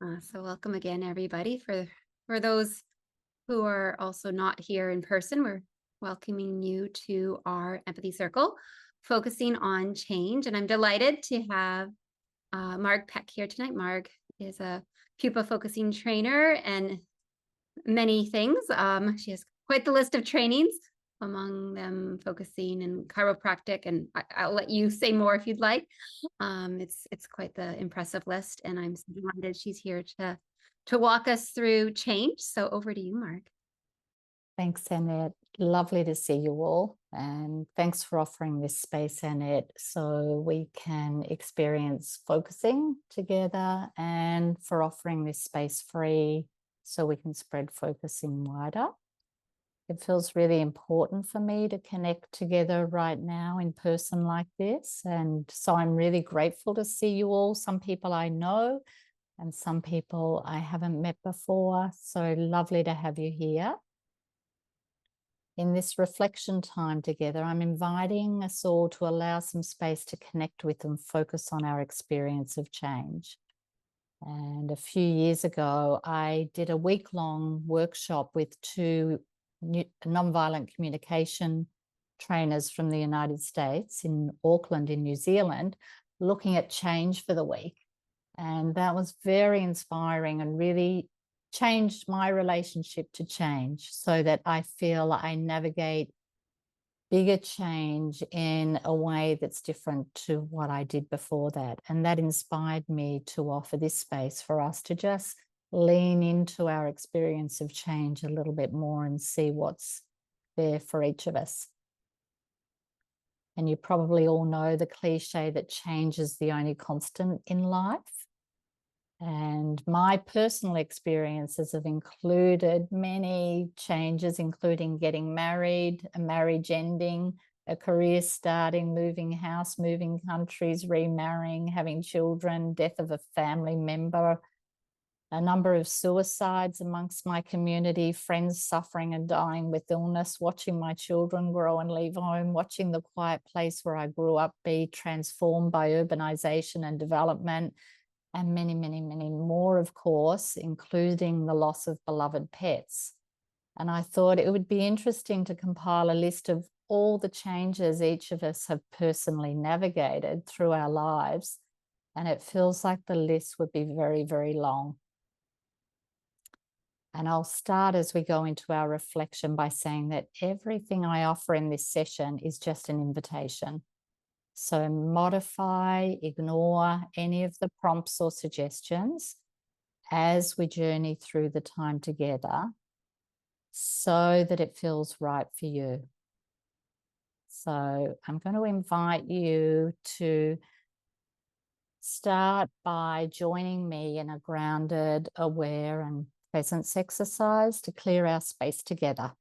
So welcome again, everybody. For those who are also not here in person, we're welcoming you to our empathy circle, focusing on change. And I'm delighted to have Marg Peck here tonight. Marg is a PUPA focusing trainer and many things. She has quite the list of trainings, among them focusing in chiropractic, and I'll let you say more if you'd like. It's quite the impressive list, and I'm so delighted she's here to walk us through change. So over to you, Marg. Thanks, Annette. Lovely to see you all. And thanks for offering this space, Annette, so we can experience focusing together, and for offering this space free so we can spread focusing wider. It feels really important for me to connect together right now in person like this. And so I'm really grateful to see you all. Some people I know and some people I haven't met before. So lovely to have you here. In this reflection time together, I'm inviting us all to allow some space to connect with and focus on our experience of change. And a few years ago, I did a week-long workshop with two nonviolent communication trainers from the United States in Auckland in New Zealand, looking at change for the week. And that was very inspiring and really changed my relationship to change, so that I feel I navigate bigger change in a way that's different to what I did before that. And that inspired me to offer this space for us to just lean into our experience of change a little bit more and see what's there for each of us. And you probably all know the cliche that change is the only constant in life. And my personal experiences have included many changes, including getting married, a marriage ending, a career starting, moving house, moving countries, remarrying, having children, death of a family member, a number of suicides amongst my community, friends suffering and dying with illness, watching my children grow and leave home, watching the quiet place where I grew up be transformed by urbanization and development, and many, many, many more, of course, including the loss of beloved pets. And I thought it would be interesting to compile a list of all the changes each of us have personally navigated through our lives. And it feels like the list would be very, very long. And I'll start as we go into our reflection by saying that everything I offer in this session is just an invitation. So modify, ignore any of the prompts or suggestions as we journey through the time together, so that it feels right for you. So I'm going to invite you to start by joining me in a grounded, aware, and presence exercise to clear our space together.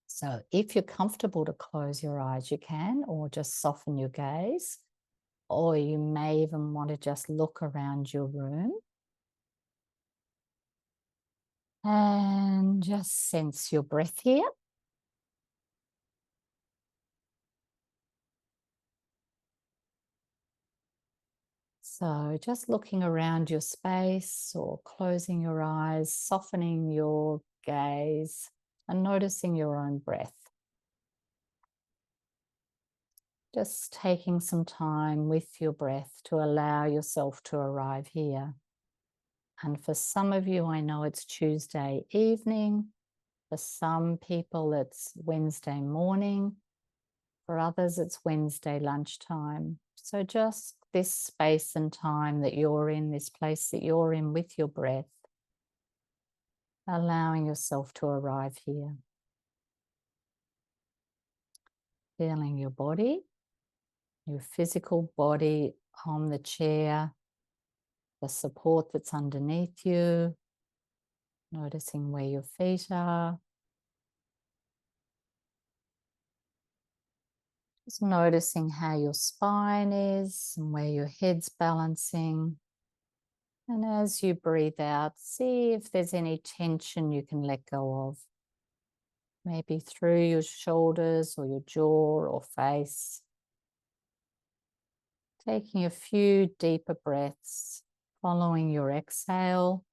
So if you're comfortable to close your eyes, you can, or just soften your gaze, or you may even want to just look around your room and just sense your breath here. So just looking around your space or closing your eyes, softening your gaze and noticing your own breath. Just taking some time with your breath to allow yourself to arrive here. And for some of you, I know it's Tuesday evening. For some people, it's Wednesday morning. For others, it's Wednesday lunchtime. So just this space and time that you're in, this place that you're in with your breath, allowing yourself to arrive here. Feeling your body, your physical body on the chair, the support that's underneath you, noticing where your feet are. Just noticing how your spine is and where your head's balancing. And as you breathe out, see if there's any tension you can let go of. Maybe through your shoulders or your jaw or face. Taking a few deeper breaths, following your exhale,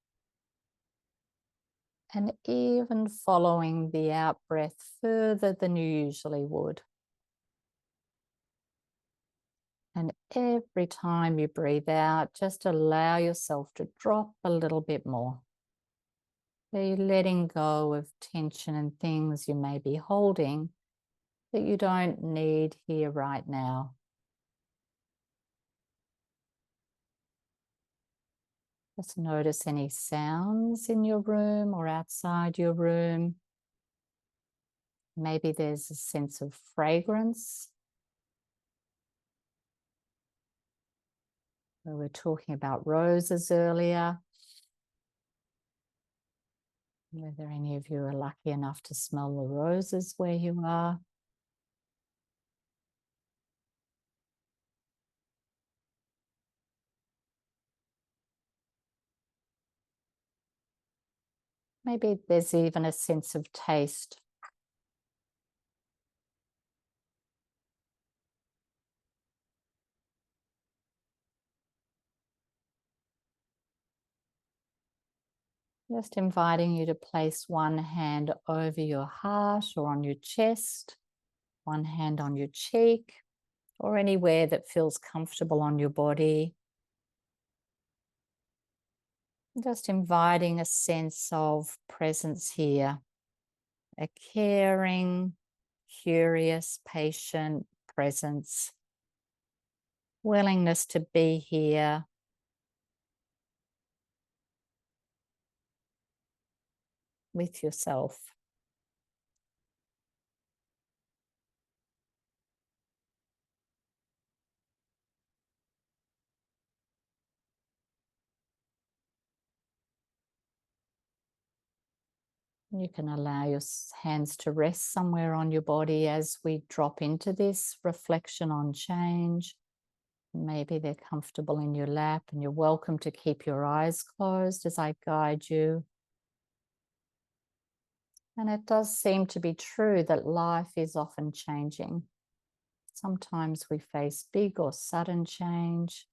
and even following the out breath further than you usually would. And every time you breathe out, just allow yourself to drop a little bit more. So you're letting go of tension and things you may be holding that you don't need here right now. Just notice any sounds in your room or outside your room. Maybe there's a sense of fragrance. We were talking about roses earlier. Whether any of you are lucky enough to smell the roses where you are. Maybe there's even a sense of taste. Just inviting you to place one hand over your heart or on your chest, one hand on your cheek, or anywhere that feels comfortable on your body. Just inviting a sense of presence here, a caring, curious, patient presence, willingness to be here with yourself. You can allow your hands to rest somewhere on your body as we drop into this reflection on change. Maybe they're comfortable in your lap, and you're welcome to keep your eyes closed as I guide you. And it does seem to be true that life is often changing. Sometimes we face big or sudden change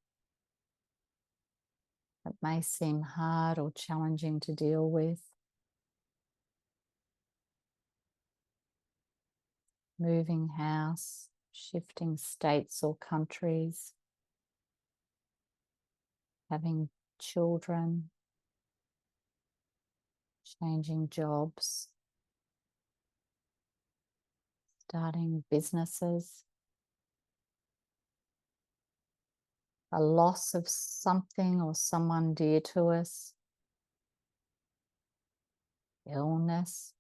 that may seem hard or challenging to deal with. Moving house, shifting states or countries, having children, changing jobs, starting businesses, a loss of something or someone dear to us, illness,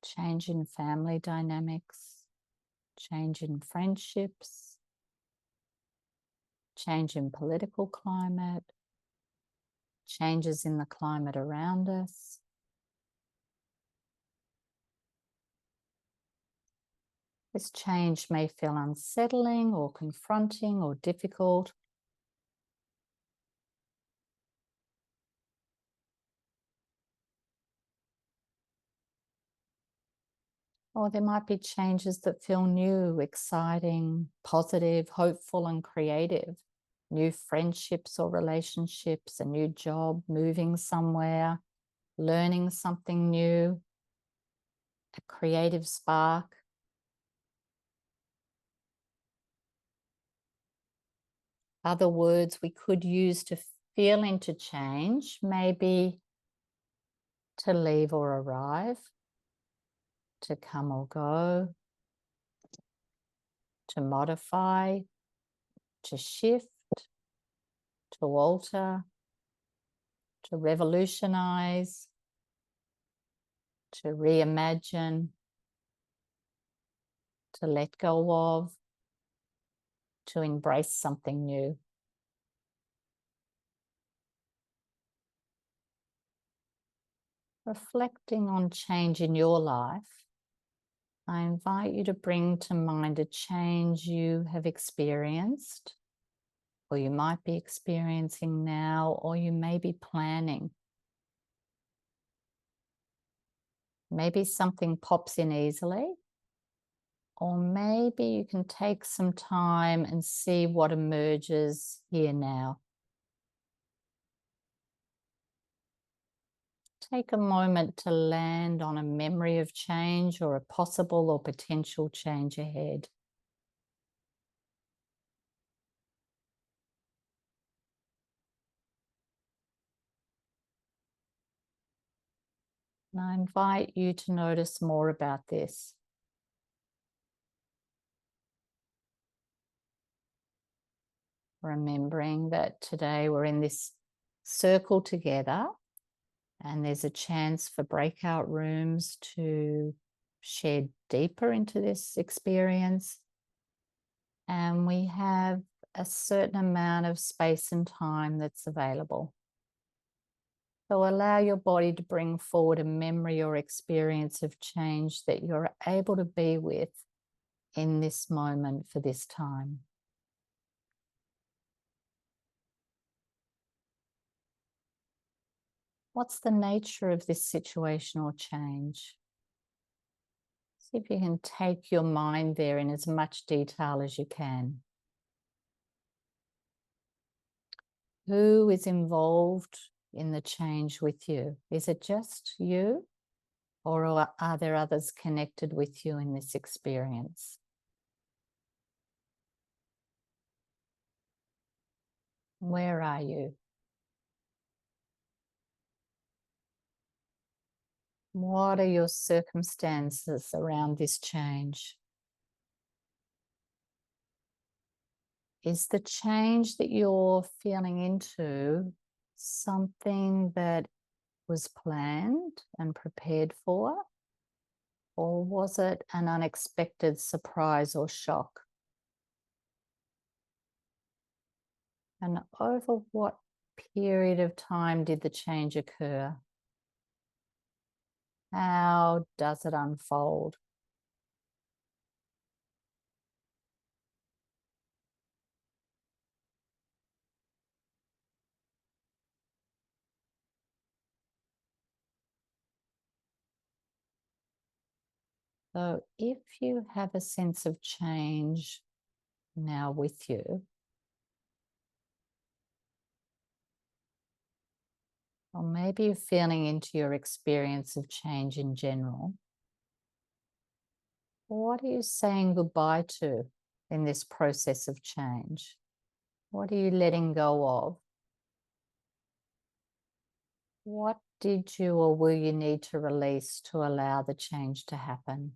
change in family dynamics, change in friendships, change in political climate, changes in the climate around us. This change may feel unsettling or confronting or difficult. Or there might be changes that feel new, exciting, positive, hopeful, and creative. New friendships or relationships, a new job, moving somewhere, learning something new, a creative spark. Other words we could use to feel into change may be to leave or arrive, to come or go, to modify, to shift, to alter, to revolutionize, to reimagine, to let go of, to embrace something new. Reflecting on change in your life, I invite you to bring to mind a change you have experienced, or you might be experiencing now, or you may be planning. Maybe something pops in easily, or maybe you can take some time and see what emerges here now. Take a moment to land on a memory of change or a possible or potential change ahead. And I invite you to notice more about this. Remembering that today we're in this circle together, and there's a chance for breakout rooms to shed deeper into this experience. And we have a certain amount of space and time that's available. So allow your body to bring forward a memory or experience of change that you're able to be with in this moment for this time. What's the nature of this situation or change? See if you can take your mind there in as much detail as you can. Who is involved in the change with you? Is it just you, or are there others connected with you in this experience? Where are you? What are your circumstances around this change? Is the change that you're feeling into something that was planned and prepared for? Or was it an unexpected surprise or shock? And over what period of time did the change occur? How does it unfold? So if you have a sense of change now with you, or maybe you're feeling into your experience of change in general, what are you saying goodbye to in this process of change? What are you letting go of? What did you or will you need to release to allow the change to happen?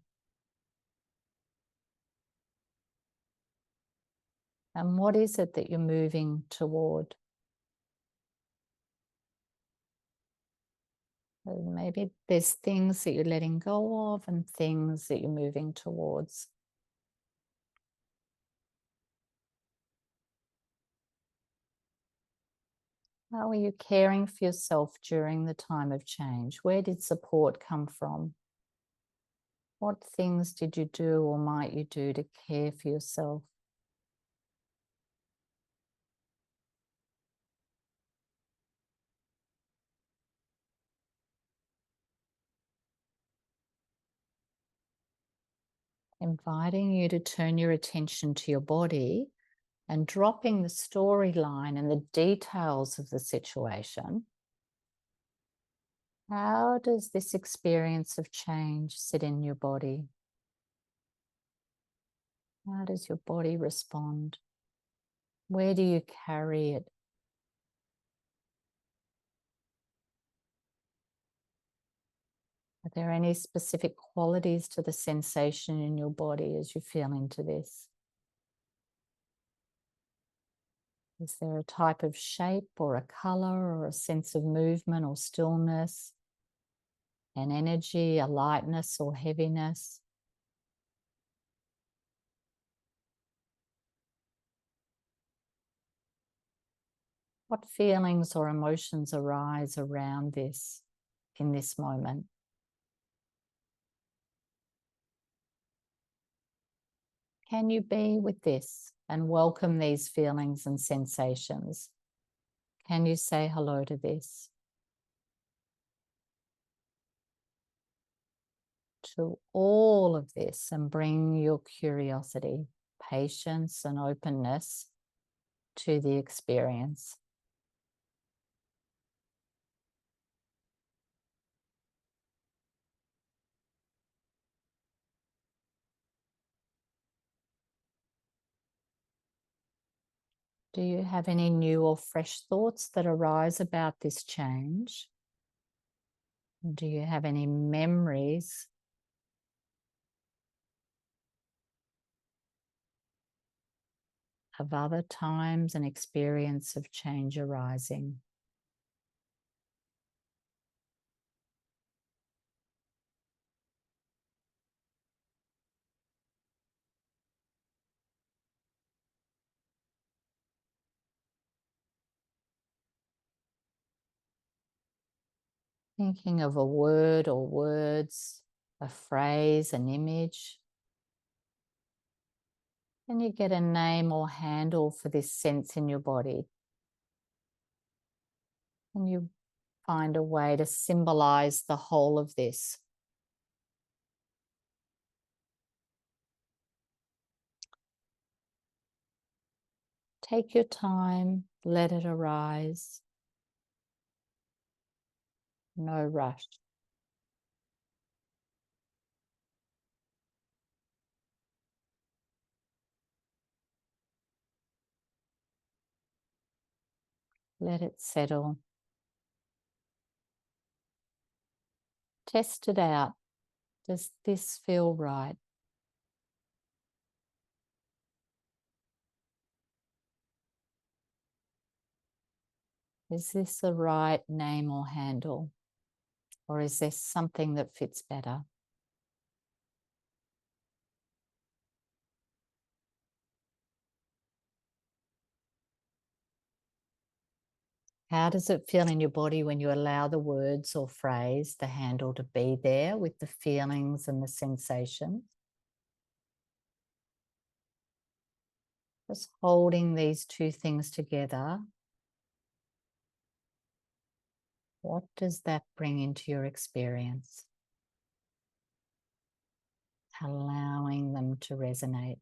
And what is it that you're moving toward? So maybe there's things that you're letting go of and things that you're moving towards. How are you caring for yourself during the time of change? Where did support come from? What things did you do or might you do to care for yourself? Inviting you to turn your attention to your body and dropping the storyline and the details of the situation. How does this experience of change sit in your body? How does your body respond? Where do you carry it? Are there any specific qualities to the sensation in your body as you feel into this? Is there a type of shape or a color or a sense of movement or stillness, an energy, a lightness or heaviness? What feelings or emotions arise around this in this moment? Can you be with this and welcome these feelings and sensations? Can you say hello to this? To all of this and bring your curiosity, patience, and openness to the experience. Do you have any new or fresh thoughts that arise about this change? Do you have any memories of other times and experience of change arising? Thinking of a word or words, a phrase, an image. Can you get a name or handle for this sense in your body? Can you find a way to symbolize the whole of this? Take your time, let it arise. No rush. Let it settle. Test it out. Does this feel right? Is this the right name or handle? Or is there something that fits better? How does it feel in your body when you allow the words or phrase, the handle, to be there with the feelings and the sensations? Just holding these two things together. What does that bring into your experience? Allowing them to resonate.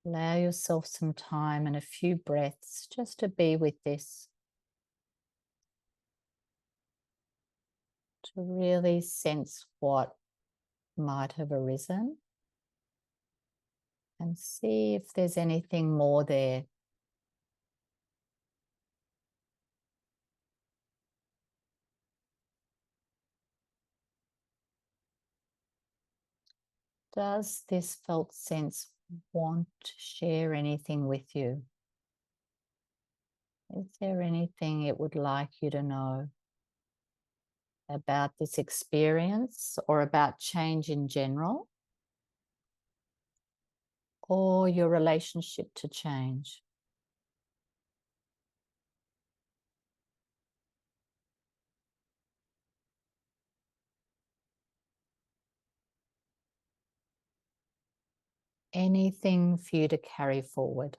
Allow yourself some time and a few breaths just to be with this, to really sense what might have arisen and see if there's anything more there. Does this felt sense want to share anything with you? Is there anything it would like you to know about this experience or about change in general, or your relationship to change? Anything for you to carry forward?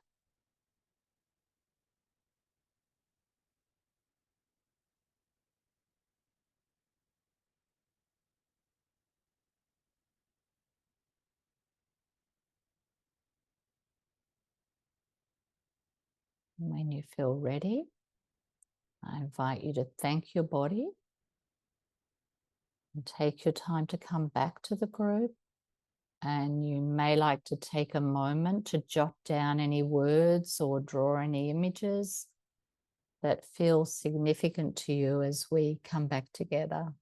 When you feel ready, I invite you to thank your body and take your time to come back to the group. And you may like to take a moment to jot down any words or draw any images that feel significant to you as we come back together.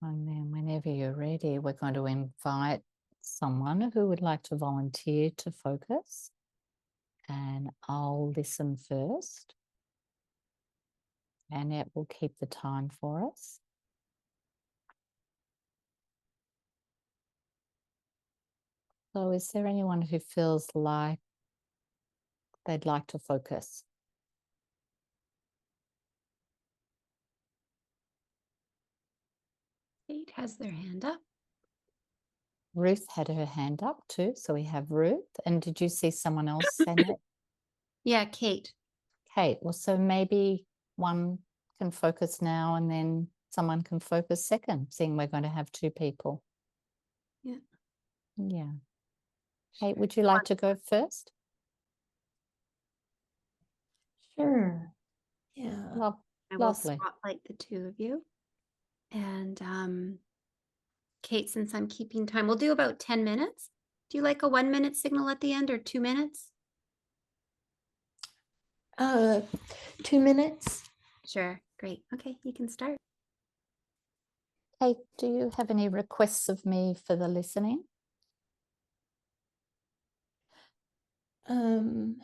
And then whenever you're ready, we're going to invite someone who would like to volunteer to focus. And I'll listen first. Annette will keep the time for us. So is there anyone who feels like they'd like to focus? Kate has their hand up. Ruth had her hand up too. So we have Ruth. And did you see someone else, Annette? Yeah, Kate. Kate. Well, so maybe one can focus now and then someone can focus second, seeing we're going to have two people. Yeah. Yeah. Kate, would you like to go first? Sure. Yeah. I will Lovely. spotlight the two of you. And Kate, since I'm keeping time, we'll do about 10 minutes. Do you like a 1 minute signal at the end or 2 minutes? 2 minutes. Sure. Great. Okay, you can start. Kate, do you have any requests of me for the listening? I'm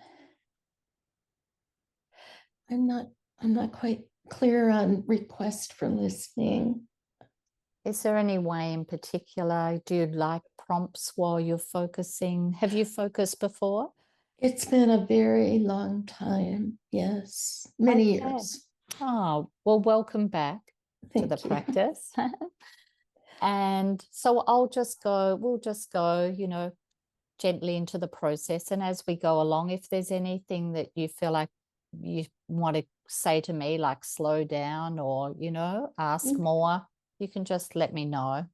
not quite clear on request for listening. Is there any way in particular? Do you like prompts while you're focusing? Have you focused before? It's been a very long time. Yes, many Okay. years. Oh, well, welcome back to the Thank you. practice. And so we'll just go, gently into the process. And as we go along, if there's anything that you feel like you want to say to me, like slow down or, ask more, you can just let me know.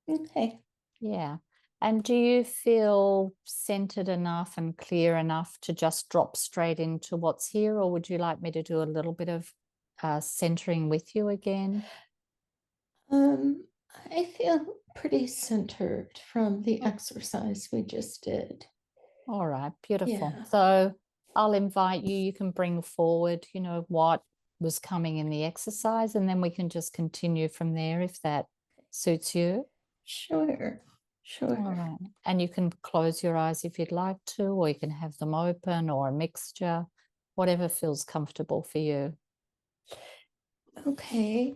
Okay. Yeah. And do you feel centered enough and clear enough to just drop straight into what's here? Or would you like me to do a little bit of centering with you again? I feel pretty centered from the exercise we just did. All right, beautiful. Yeah. So I'll invite you, you can bring forward, what was coming in the exercise, and then we can just continue from there if that suits you. Sure. All right. And you can close your eyes if you'd like to, or you can have them open or a mixture, whatever feels comfortable for you. Okay.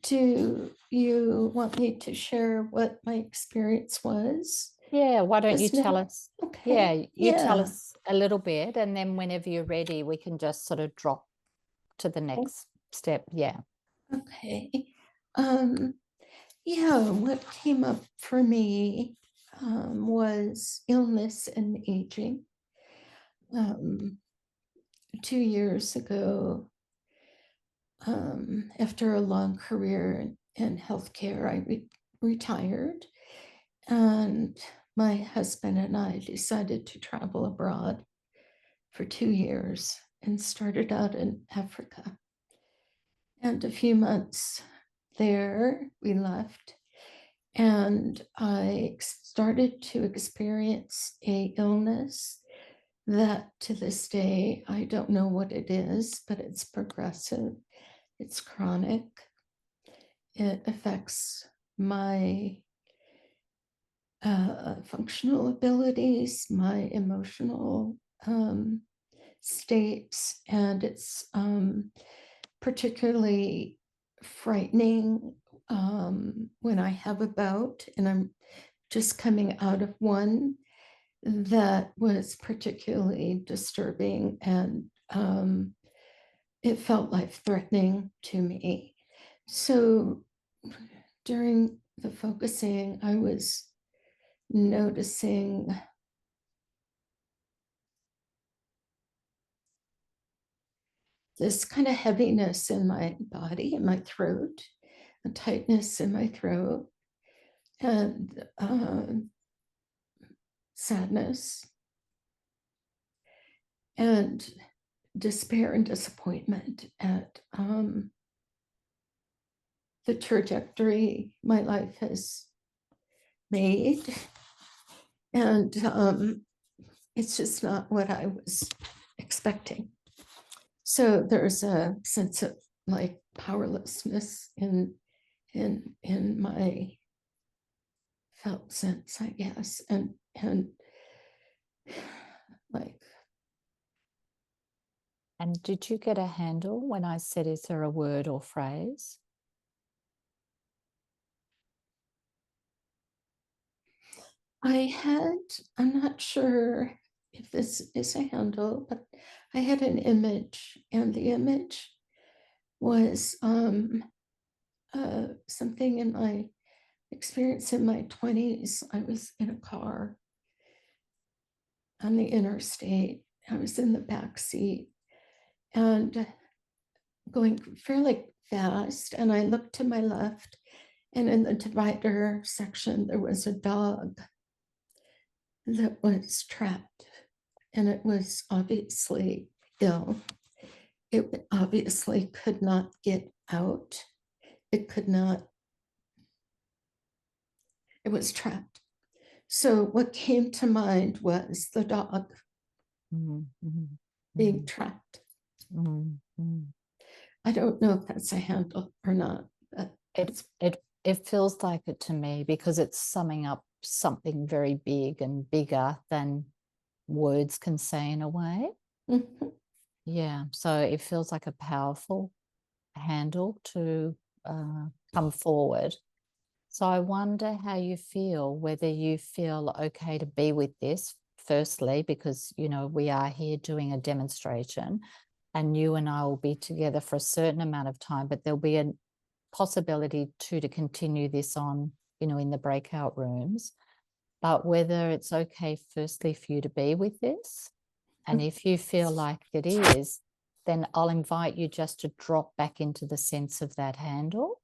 Do you want me to share what my experience was? Yeah, why don't you Just now? tell us? Okay. Yeah, you tell us a little bit, and then whenever you're ready, we can just sort of drop to the next step. Yeah. Okay. Yeah, what came up for me was illness and aging. 2 years ago, after a long career in healthcare, I retired, and my husband and I decided to travel abroad for 2 years and started out in Africa. And a few months there, we left, and I started to experience a illness that to this day, I don't know what it is, but it's progressive, it's chronic. It affects my functional abilities, my emotional states, and it's particularly frightening when I have a bout, and I'm just coming out of one that was particularly disturbing, and it felt life-threatening to me. So during the focusing, I was noticing this kind of heaviness in my body, in my throat, a tightness in my throat, and sadness, and despair and disappointment at the trajectory my life has made. And it's just not what I was expecting. So there's a sense of like powerlessness in in my felt sense, I guess, and like, And did you get a handle when I said, is there a word or phrase? I'm not sure if this is a handle, but I had an image, and the image was something in my experience in my 20s. I was in a car on the interstate. I was in the back seat and going fairly fast, and I looked to my left, and in the divider section there was a dog that was trapped, and it was obviously ill. It obviously could not get out. It could not, it was trapped. So what came to mind was the dog being trapped. I don't know if that's a handle or not, but It feels like it to me, because it's summing up something very big and bigger than words can say in a way. Yeah, so it feels like a powerful handle to come forward. So I wonder how you feel, whether you feel okay to be with this, firstly, because, you know, we are here doing a demonstration and you and I will be together for a certain amount of time, but there'll be a possibility to continue this on, you know, in the breakout rooms. But whether it's okay, firstly, for you to be with this. And if you feel like it is, then I'll invite you just to drop back into the sense of that handle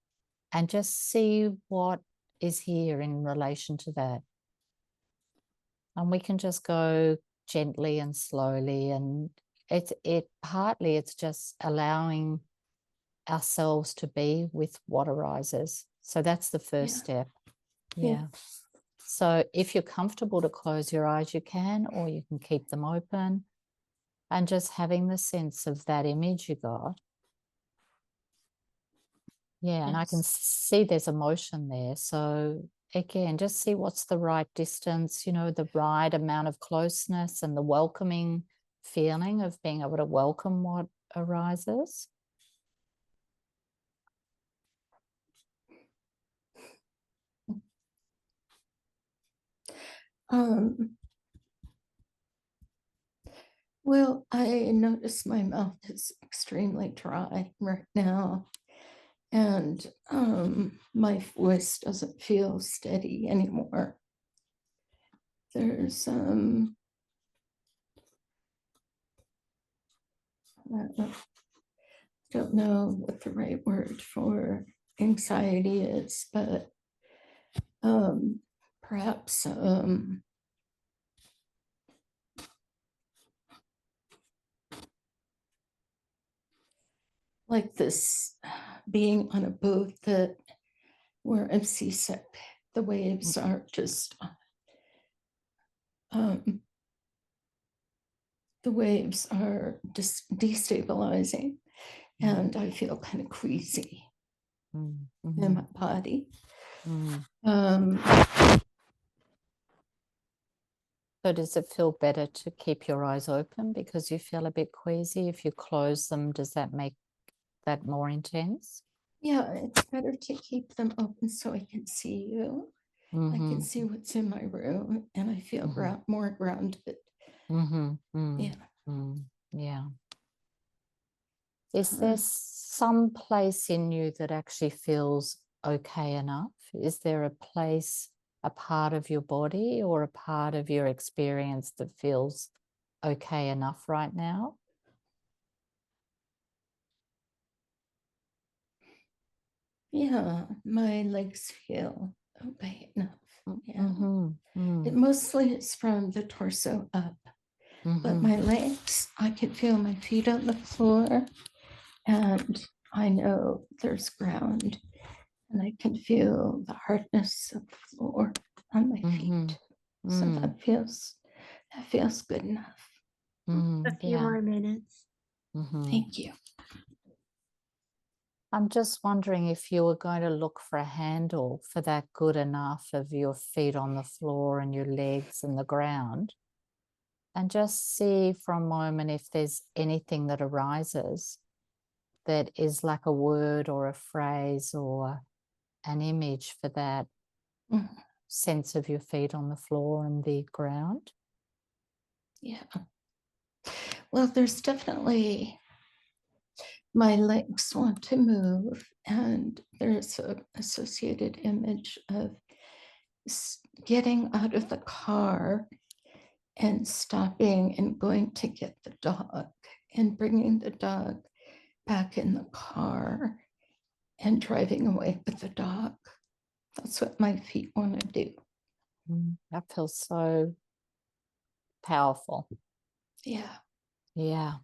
and just see what is here in relation to that. And we can just go gently and slowly, and partly it's just allowing ourselves to be with what arises. So that's the first step. Yeah. So if you're comfortable to close your eyes, you can, or you can keep them open, and just having the sense of that image you got. Yeah, and I can see there's emotion there. So again, just see what's the right distance, you know, the right amount of closeness and the welcoming feeling of being able to welcome what arises. Well, I notice my mouth is extremely dry right now, and my voice doesn't feel steady anymore. There's I don't know what the right word for anxiety is, but perhaps like this being on a boat that where I'm seasick. The waves are just destabilizing, and I feel kind of queasy in my body. So does it feel better to keep your eyes open because you feel a bit queasy? If you close them, does that make that more intense? Yeah, it's better to keep them open so I can see you. I can see what's in my room, and I feel more grounded. Yeah. Is there some place in you that actually feels okay enough? Is there a place, a part of your body or a part of your experience that feels okay enough right now? Yeah, my legs feel okay enough. Yeah. It mostly is from the torso up, but my legs, I can feel my feet on the floor, and I know there's ground, and I can feel the hardness of the floor on my feet. So that feels good enough. A few more minutes. Thank you. I'm just wondering if you were going to look for a handle for that good enough of your feet on the floor and your legs and the ground, and just see for a moment if there's anything that arises that is like a word or a phrase or an image for that Mhm. sense of your feet on the floor and the ground. Yeah. Well, there's definitely, my legs want to move, and there's an associated image of getting out of the car and stopping and going to get the dog and bringing the dog back in the car and driving away with the dog. That's what my feet want to do. That feels so powerful. Yeah, Yeah.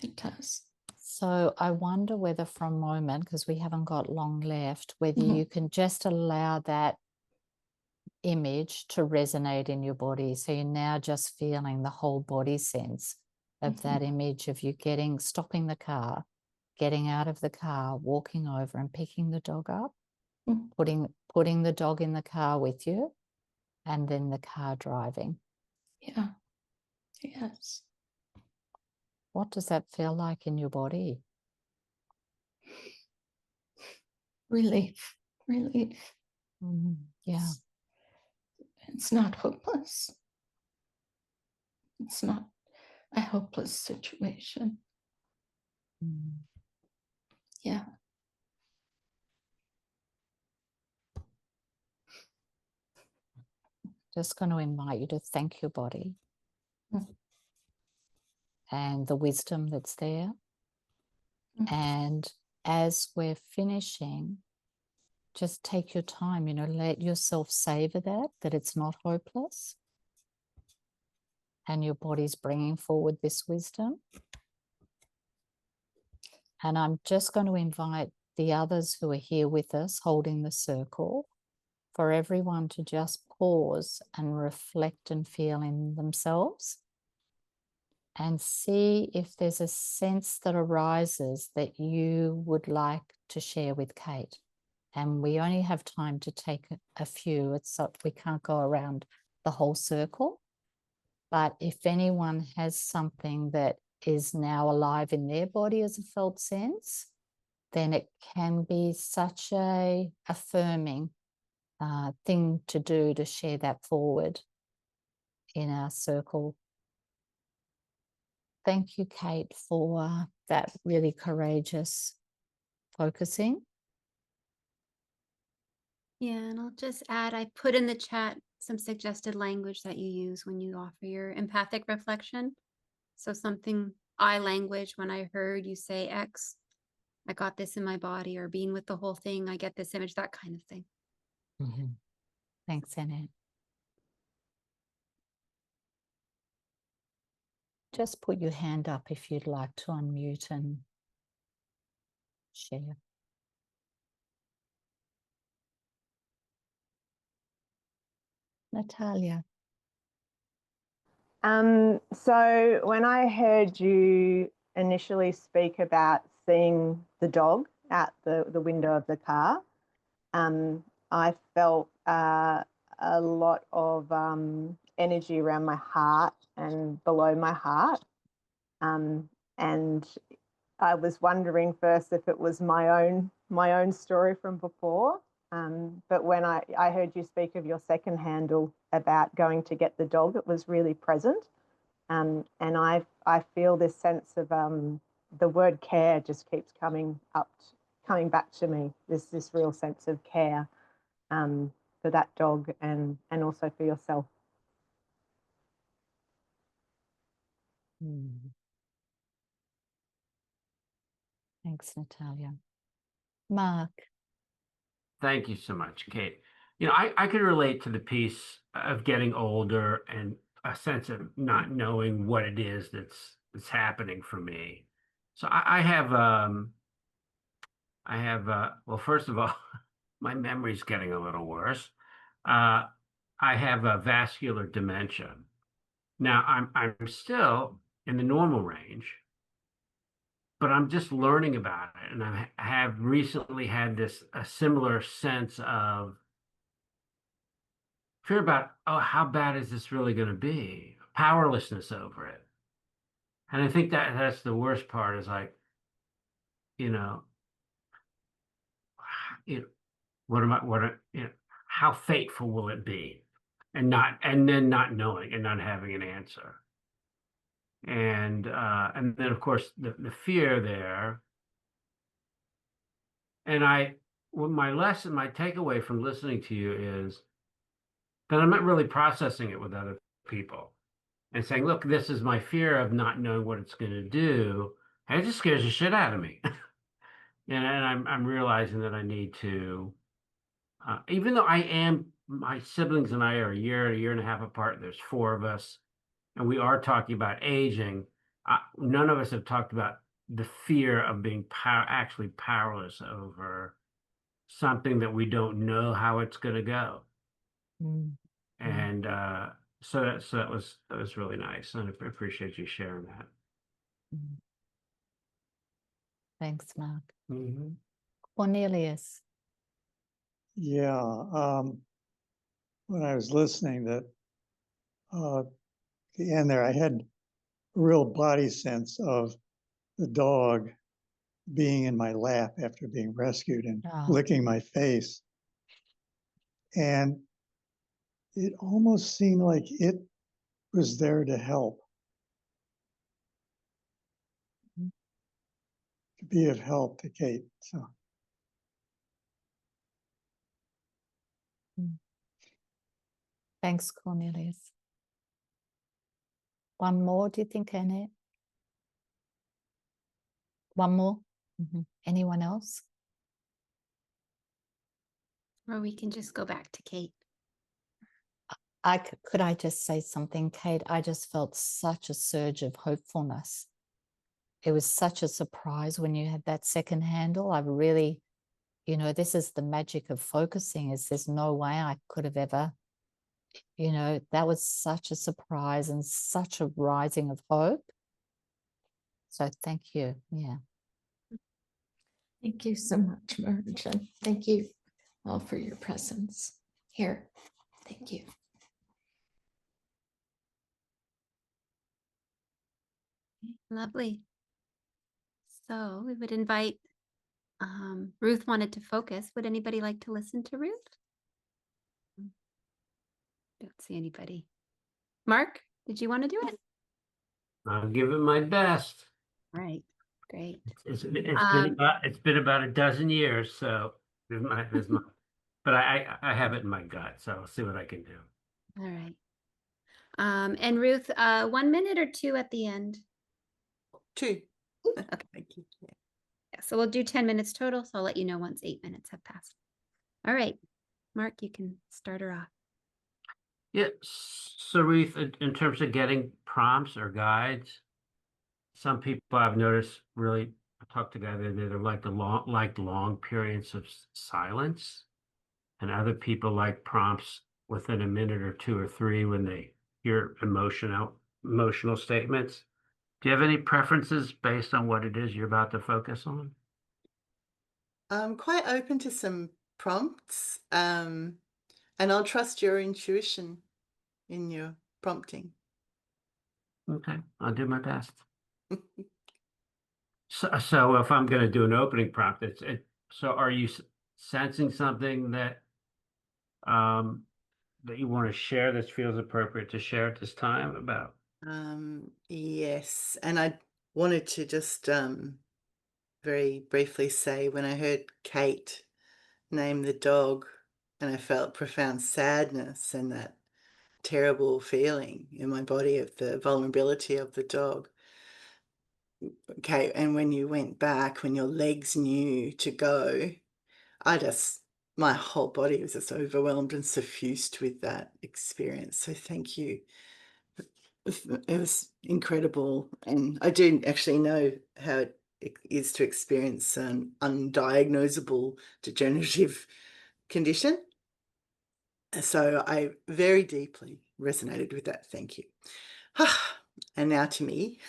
it does. So I wonder whether for a moment, because we haven't got long left, whether Mhm. you can just allow that image to resonate in your body. So you're now just feeling the whole body sense of that image of you stopping the car, getting out of the car, walking over and picking the dog up, Mhm. putting the dog in the car with you, and then the car driving. Yeah, yes. What does that feel like in your body? Relief, relief. Yeah. It's not hopeless. It's not a hopeless situation. Yeah. Just going to invite you to thank your body Mhm. and the wisdom that's there. And as we're finishing, just take your time, let yourself savor that it's not hopeless. And your body's bringing forward this wisdom. And I'm just going to invite the others who are here with us holding the circle for everyone to just pause and reflect and feel in themselves and see if there's a sense that arises that you would like to share with Kate. And we only have time to take a few. We can't go around the whole circle. But if anyone has something that is now alive in their body as a felt sense, then it can be such a affirming thing to do to share that forward in our circle. Thank you, Kate, for that really courageous focusing. Yeah, and I'll just add, I put in the chat some suggested language that you use when you offer your empathic reflection. So something I language, when I heard you say X, I got this in my body, or being with the whole thing, I get this image, that kind of thing. Thanks, Annette. Just put your hand up if you'd like to unmute and share. Natalia. So when I heard you initially speak about seeing the dog out the window of the car, I felt a lot of energy around my heart and below my heart. And I was wondering first if it was my own story from before. But when I heard you speak of your second handle about going to get the dog, it was really present. And I feel this sense of the word care just keeps coming back to me. There's this real sense of care for that dog and also for yourself. Thanks, Natalia. Mark. Thank you so much, Kate. I could relate to the piece of getting older and a sense of not knowing what it is that's happening for me. So well, first of all, my memory's getting a little worse. I have a vascular dementia. Now I'm still in the normal range, but I'm just learning about it. And I have recently had a similar sense of fear about, oh, how bad is this really going to be? Powerlessness over it. And I think that's the worst part is like, you know, you know, how fateful will it be? And then not knowing and not having an answer. And then of course the fear there. And my takeaway from listening to you is that I'm not really processing it with other people and saying, look, this is my fear of not knowing what it's going to do. And it just scares the shit out of me. And I'm realizing that I need to, even though my siblings and I are a year and a half apart, there's four of us, and we are talking about aging. None of us have talked about the fear of being actually powerless over something that we don't know how it's going to go. Mm. And so that was really nice, and I appreciate you sharing that. Mm. Thanks, Mark. Mm-hmm. Cornelius. Yeah, when I was listening, the end there, I had a real body sense of the dog being in my lap after being rescued and licking my face. And it almost seemed like it was there to help, to be of help to Kate. So Thanks, Cornelius. One more, do you think, Annette? One more? Anyone else? Or we can just go back to Kate. Could I just say something, Kate? I just felt such a surge of hopefulness. It was such a surprise when you had that second handle. I really, this is the magic of focusing, is there's no way I could have ever, that was such a surprise and such a rising of hope. So thank you. Yeah. Thank you so much, Marg, and thank you all for your presence here. Thank you. Lovely. So we would invite, Ruth wanted to focus. Would anybody like to listen to Ruth? Don't see anybody. Mark, did you want to do it? I'll give it my best. Right. Great. It's been about a dozen years, so but I have it in my gut, so I'll see what I can do. All right. And Ruth, 1 minute or two at the end? 2. Okay. Thank you. Yeah. Yeah, so we'll do 10 minutes total. So I'll let you know once 8 minutes have passed. All right. Mark, you can start her off. Yeah, so Ruth, in terms of getting prompts or guides, some people I've noticed really talk together, they like long periods of silence, and other people like prompts within a minute or 2 or 3 when they hear emotional statements. Do you have any preferences based on what it is you're about to focus on? I'm quite open to some prompts, and I'll trust your intuition in your prompting. Okay, I'll do my best. So if I'm going to do an opening prompt, so are you sensing something that that you want to share that feels appropriate to share at this time about? Yes, and I wanted to just very briefly say, when I heard Kate name the dog, and I felt profound sadness and that terrible feeling in my body of the vulnerability of the dog. Okay, and when you went back, when your legs knew to go, my whole body was just overwhelmed and suffused with that experience. So thank you. It was incredible. And I do actually know how it is to experience an undiagnosable degenerative condition. So I very deeply resonated with that. Thank you. And now to me.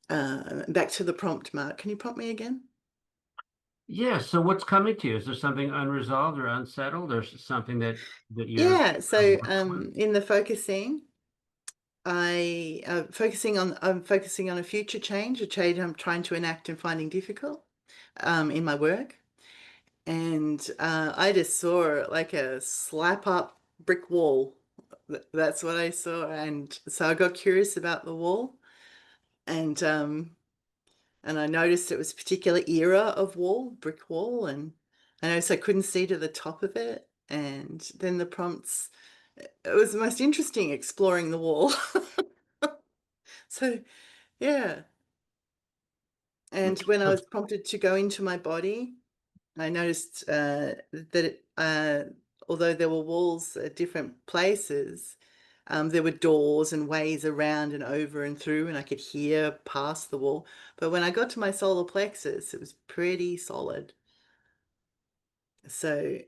back to the prompt, Mark. Can you prompt me again? Yeah. So what's coming to you? Is there something unresolved or unsettled, or something that you're Yeah. So in the focusing, I'm focusing on a future change, a change I'm trying to enact and finding difficult in my work. And I just saw like a slap up brick wall. That's what I saw. And so I got curious about the wall, and I noticed it was a particular era of wall, brick wall, and I noticed I couldn't see to the top of it. And then the prompts, it was the most interesting exploring the wall. So yeah. And when I was prompted to go into my body, I noticed that although there were walls at different places, there were doors and ways around and over and through, and I could hear past the wall. But when I got to my solar plexus, it was pretty solid. So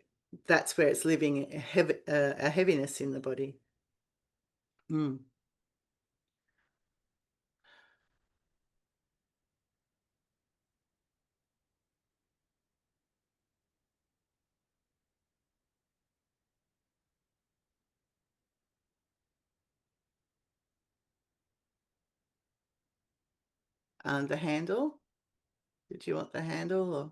that's where it's living a heaviness in the body. Mm. The handle. Did you want the handle or?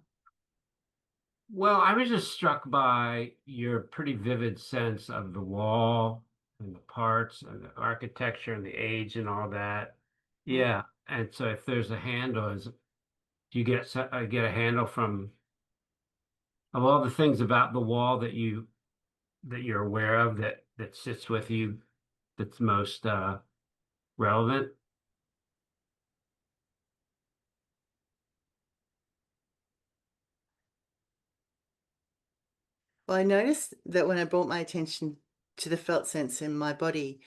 Well, I was just struck by your pretty vivid sense of the wall and the parts and the architecture and the age and all that. Yeah. And so if there's a handle, do you get a handle from of all the things about the wall that you're aware of that sits with you that's most relevant? Well, I noticed that when I brought my attention to the felt sense in my body,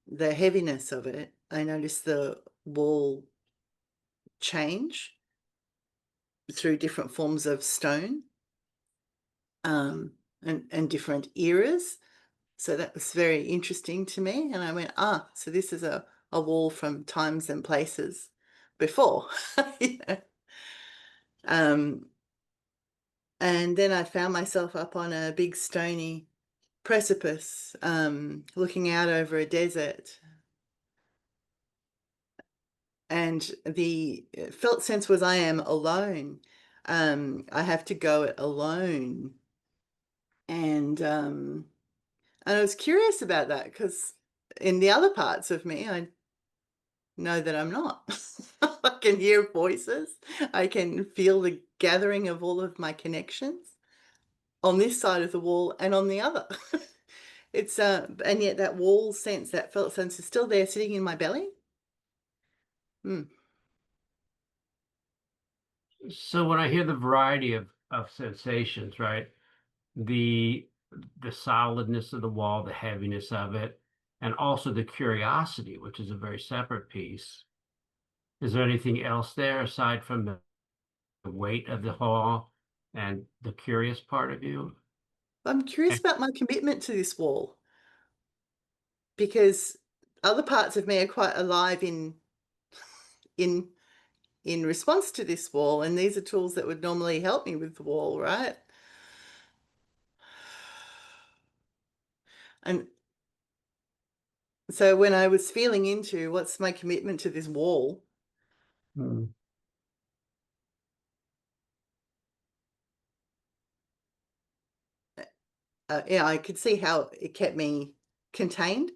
the heaviness of it, I noticed the wall change through different forms of stone, and different eras. So that was very interesting to me. And I went, so this is a wall from times and places before. You know? And then I found myself up on a big stony precipice, looking out over a desert. And the felt sense was I am alone. I have to go it alone. And I was curious about that because in the other parts of me, I know that I'm not. I can hear voices. I can feel the gathering of all of my connections on this side of the wall and on the other. It's and yet that wall sense, that felt sense is still there sitting in my belly. Mm. So when I hear the variety of sensations, right? The the solidness of the wall, the heaviness of it, and also the curiosity, which is a very separate piece. Is there anything else there aside from the weight of the wall and the curious part of you? I'm curious about my commitment to this wall because other parts of me are quite alive in in response to this wall, and these are tools that would normally help me with the wall, right? And so when I was feeling into what's my commitment to this wall, Hmm. yeah, I could see how it kept me contained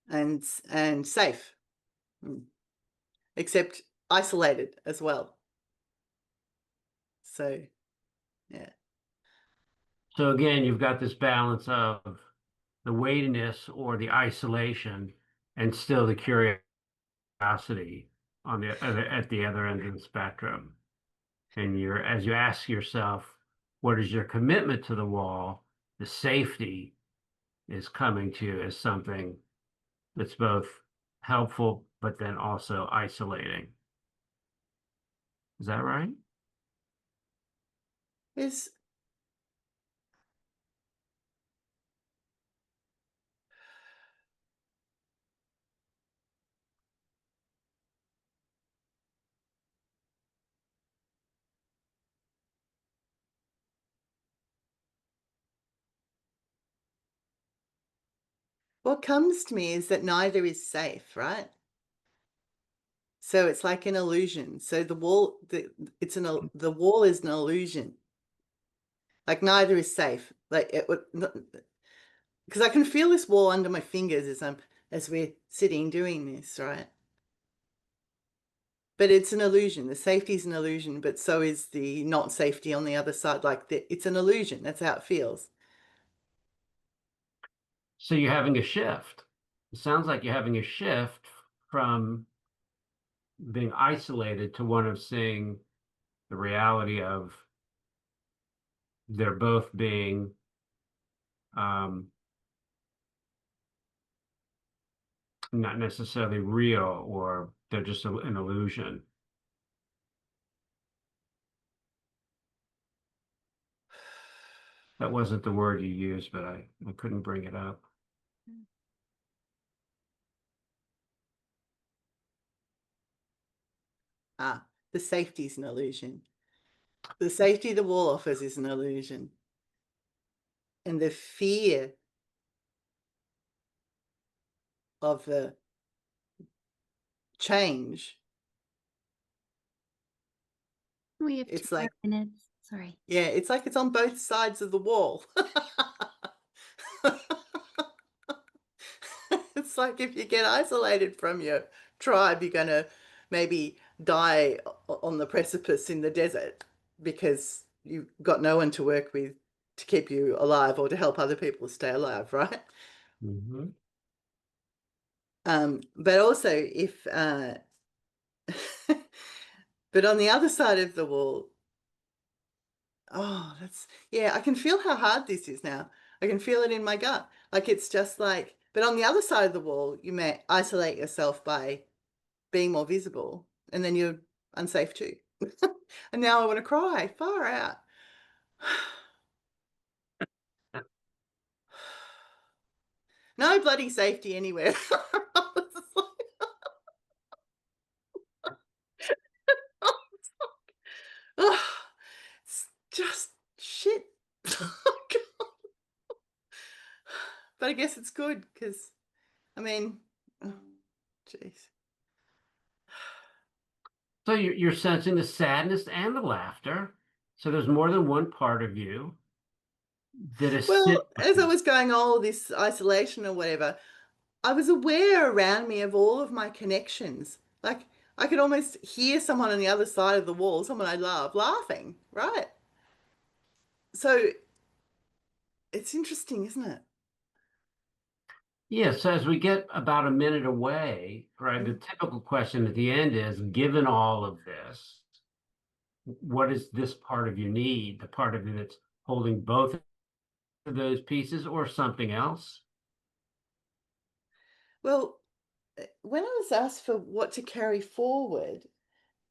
and safe, except isolated as well. So yeah. So again, you've got this balance of the weightiness or the isolation and still the curiosity on at the other end of the spectrum. And as you ask yourself, what is your commitment to the wall? The safety is coming to you as something that's both helpful, but then also isolating. Is that right? Is what comes to me is that neither is safe, right? So it's like an illusion. So the wall, the wall is an illusion. Like neither is safe. Like it would, because I can feel this wall under my fingers as we're sitting doing this, right? But it's an illusion. The safety is an illusion, but so is the not safety on the other side. Like it's an illusion. That's how it feels. So you're having a shift. It sounds like you're having a shift from being isolated to one of seeing the reality of they're both being not necessarily real, or they're just an illusion. That wasn't the word you used, but I couldn't bring it up. The safety is an illusion. The safety the wall offers is an illusion. And the fear of the change. We have It's 2 more like, minutes. Sorry. yeah, it's like it's on both sides of the wall. It's like if you get isolated from your tribe, you're going to maybe die on the precipice in the desert because you've got no one to work with to keep you alive or to help other people stay alive, right? Mm-hmm. But also if, but on the other side of the wall, oh, yeah, I can feel how hard this is now. I can feel it in my gut. Like it's just like, but on the other side of the wall, you may isolate yourself by being more visible, and then you're unsafe too. And now I want to cry. Far out. No bloody safety anywhere. Oh, it's just shit. But I guess it's good because, I mean, oh, jeez. So you're sensing the sadness and the laughter. So there's more than one part of you that is sitting Well, with as I you. was going, oh, this isolation or whatever, I was aware around me of all of my connections. Like I could almost hear someone on the other side of the wall, someone I love, laughing, right? So it's interesting, isn't it? Yeah, so as we get about a minute away, right, the typical question at the end is, given all of this, what is this part of you need? The part of you that's holding both of those pieces or something else? Well, when I was asked for what to carry forward,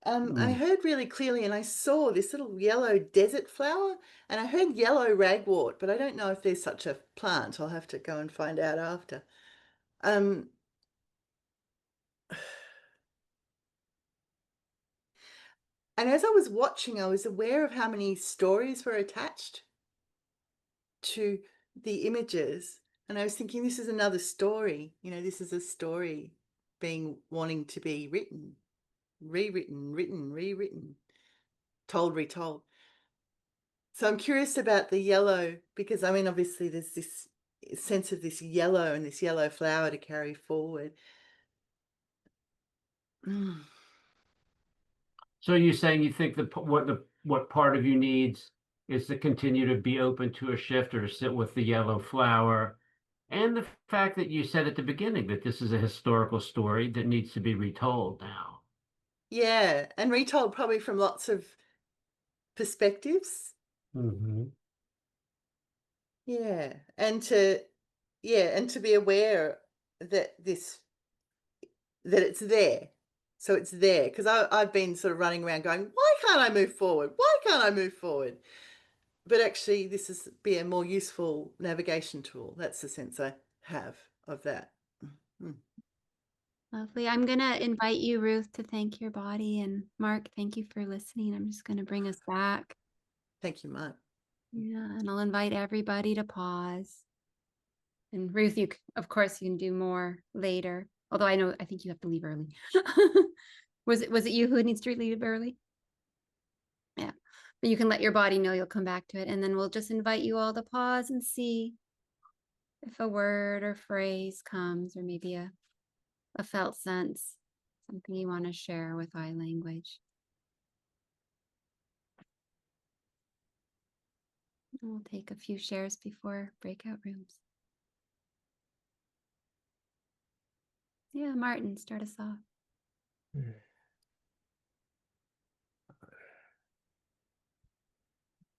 I heard really clearly and I saw this little yellow desert flower and I heard yellow ragwort, but I don't know if there's such a plant. I'll have to go and find out after. Um, and as I was watching, I was aware of how many stories were attached to the images. And I was thinking, this is another story. You know, this is a story wanting to be written, rewritten, written, rewritten, told, retold. So I'm curious about the yellow because, I mean, obviously there's this sense of this yellow and this yellow flower to carry forward. So you're saying you think what part of you needs is to continue to be open to a shift or to sit with the yellow flower, and the fact that you said at the beginning that this is a historical story that needs to be retold now. Yeah, and retold probably from lots of perspectives. Mm-hmm. Yeah, and to be aware that it's there. So it's there because I've been sort of running around going, why can't I move forward? Why can't I move forward? But actually, this is be a more useful navigation tool. That's the sense I have of that. Lovely. I'm going to invite you, Ruth, to thank your body. And Mark, thank you for listening. I'm just going to bring us back. Thank you, Mark. Yeah, and I'll invite everybody to pause And Ruth, of course, you can do more later. Although I think you have to leave early. Was it you who needs to leave early? Yeah, but you can let your body know you'll come back to it, and then we'll just invite you all to pause and see if a word or phrase comes, or maybe a felt sense, something you want to share with eye language. We'll take a few shares before breakout rooms. Yeah, Martin, start us off.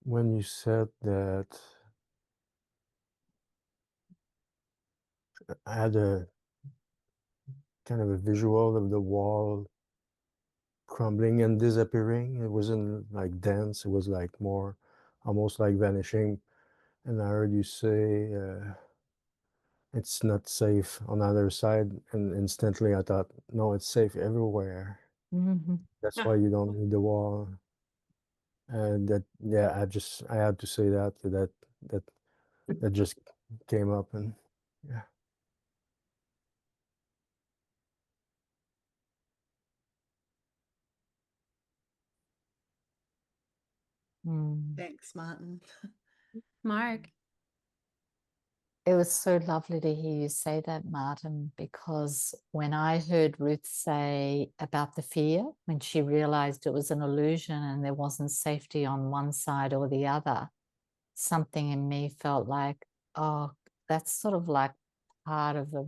When you said that, I had a kind of a visual of the wall crumbling and disappearing. It wasn't like dense, it was like more almost like vanishing. And I heard you say it's not safe on the other side, and instantly I thought, no, it's safe everywhere. That's why you don't need the wall. And that, yeah, I had to say that just came up, and yeah. Thanks, Martin. Marg. It was so lovely to hear you say that, Martin, because when I heard Ruth say about the fear, when she realized it was an illusion and there wasn't safety on one side or the other, something in me felt like, oh, that's sort of like part of a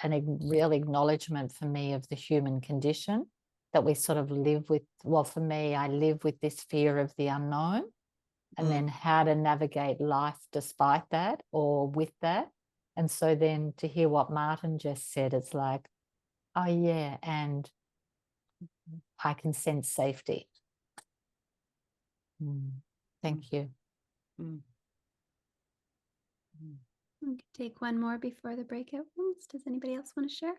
real acknowledgement for me of the human condition, that we sort of live with. Well, for me, I live with this fear of the unknown, and then how to navigate life despite that or with that. And so then to hear what Martin just said, it's like, oh yeah, and I can sense safety. Thank you. We can take one more before the breakout rooms. Does anybody else want to share?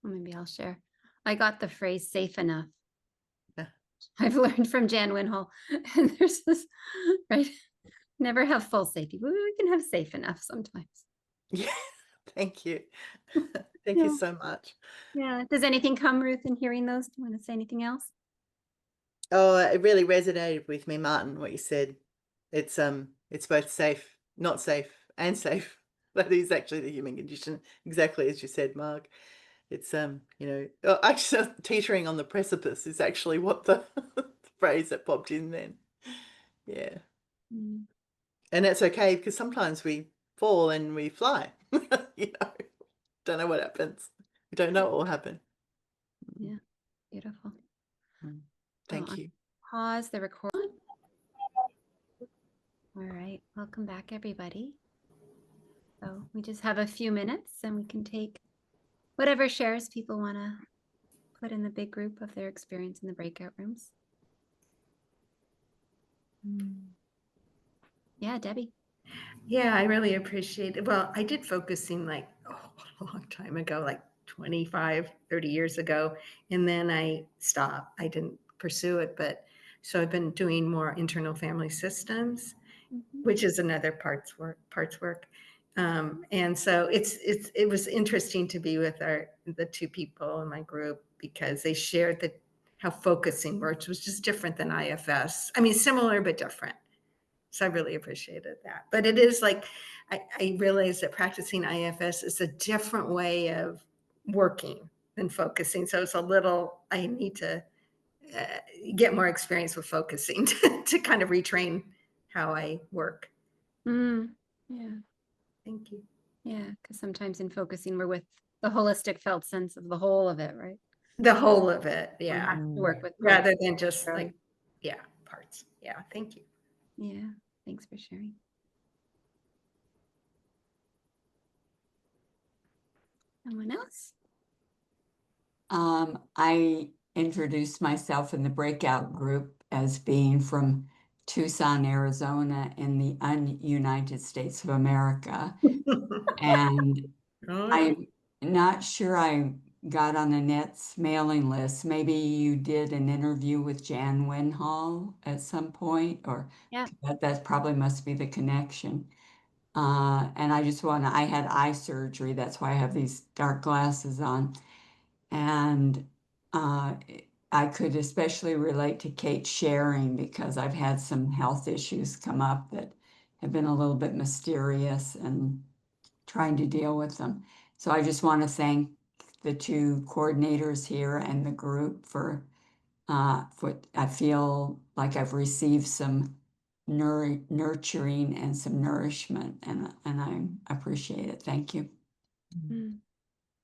Well, maybe I'll share. I got the phrase safe enough. Yeah. I've learned from Jan Winhall. And there's this, right? Never have full safety, but we can have safe enough sometimes. Yeah, thank you. Thank you so much. Yeah. Does anything come, Ruth, in hearing those? Do you want to say anything else? Oh, it really resonated with me, Martin, what you said. It's both safe, not safe, and safe. That is actually the human condition, exactly as you said, Marg. It's actually teetering on the precipice is actually what the phrase that popped in then. Yeah. And that's okay, because sometimes we fall and we fly. Don't know what happens. We don't know what will happen. Yeah, beautiful. Thank you. Pause the record. All right, welcome back, everybody. So we just have a few minutes and we can take whatever shares people want to put in the big group of their experience in the breakout rooms. Yeah, Debbie. Yeah, I really appreciate it. Well, I did focusing like a long time ago, like 25, 30 years ago. And then I stopped. I didn't pursue it. But so I've been doing more internal family systems, which is another parts work. And so it was interesting to be with the two people in my group, because they shared how focusing works, which is different than IFS. I mean, similar, but different. So I really appreciated that. But it is like, I realized that practicing IFS is a different way of working than focusing. So it's I need to get more experience with focusing to kind of retrain how I work. Yeah. Thank you. Yeah, because sometimes in focusing, we're with the holistic felt sense of the whole of it, right? The whole of it. Yeah. We have to work with rather than just like, parts. Yeah. Thank you. Yeah. Thanks for sharing. Someone else? I introduced myself in the breakout group as being from Tucson, Arizona, in the United States of America. And not sure I got on Annette's mailing list. Maybe you did an interview with Jan Winhall at some point, or Yeah. that probably must be the connection. And I had eye surgery. That's why I have these dark glasses on. And I could especially relate to Kate sharing because I've had some health issues come up that have been a little bit mysterious and trying to deal with them. So I just want to thank the two coordinators here and the group for I feel like I've received some nurturing and some nourishment, and I appreciate it. Thank you.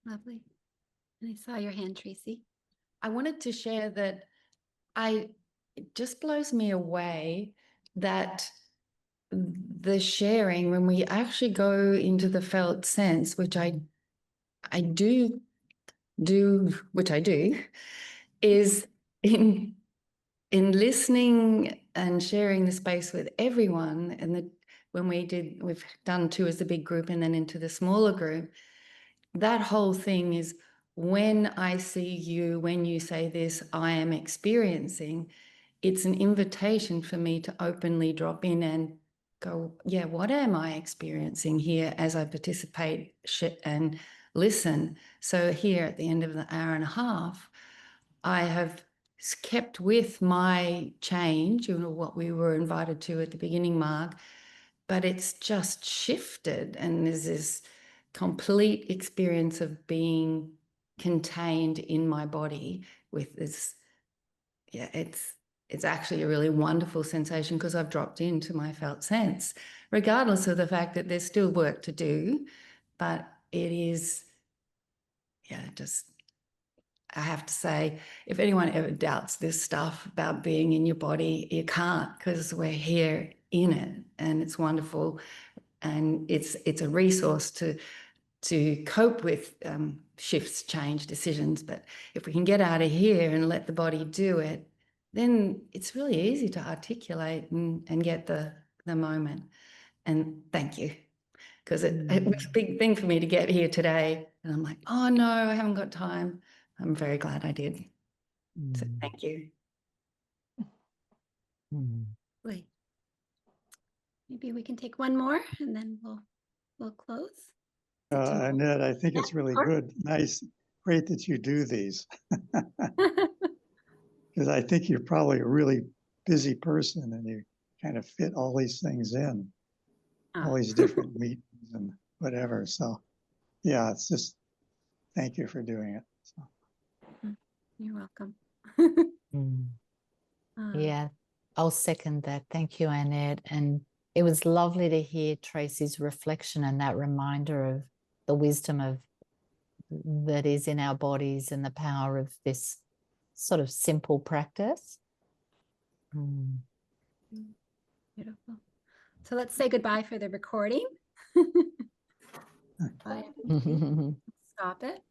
Lovely. And I saw your hand, Tracy. I wanted to share that it just blows me away that the sharing, when we actually go into the felt sense, which I do, which I do, is in listening and sharing the space with everyone. And we've done two as a big group and then into the smaller group. That whole thing is, when I see you, when you say this, I am experiencing, it's an invitation for me to openly drop in and go, yeah, what am I experiencing here as I participate and listen? So here at the end of the hour and a half, I have kept with my change, what we were invited to at the beginning, Marg, but it's just shifted, and there's this complete experience of being contained in my body with this. Yeah, it's actually a really wonderful sensation because I've dropped into my felt sense, regardless of the fact that there's still work to do. But it is, I have to say, if anyone ever doubts this stuff about being in your body, you can't, because we're here in it, and it's wonderful. And it's a resource to cope with shifts, change, decisions. But if we can get out of here and let the body do it, then it's really easy to articulate and get the moment. And thank you, because it was a big thing for me to get here today. And I'm like, oh no, I haven't got time. I'm very glad I did. So thank you. Wait. Maybe we can take one more and then we'll close. Annette, I think it's really good. Nice. Great that you do these. Because I think you're probably a really busy person and you kind of fit all these things in, all these different meetings and whatever. So yeah, it's just, thank you for doing it. So. You're welcome. Yeah, I'll second that. Thank you, Annette. And it was lovely to hear Tracy's reflection and that reminder of the wisdom of that is in our bodies and the power of this sort of simple practice. Beautiful. So let's say goodbye for the recording. Bye. Stop it.